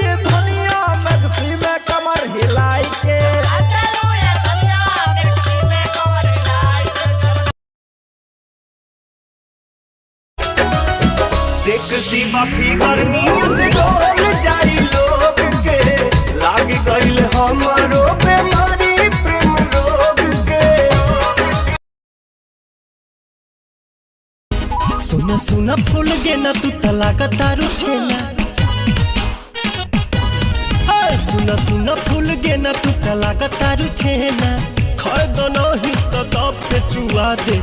ये धनिया मैक्सी में कमर हिलाई के सेक्सी बाफी गर्मियत डोल जाई लोग के लाग गइल हमरो बेमारी प्रेम रोग के। सुना सुना फूल गे ना तू तलाक तारू छेला सुना सुना फूल गे ना तू तलाक तारू छेला खर दो नहीं तो दब पे चुआ दे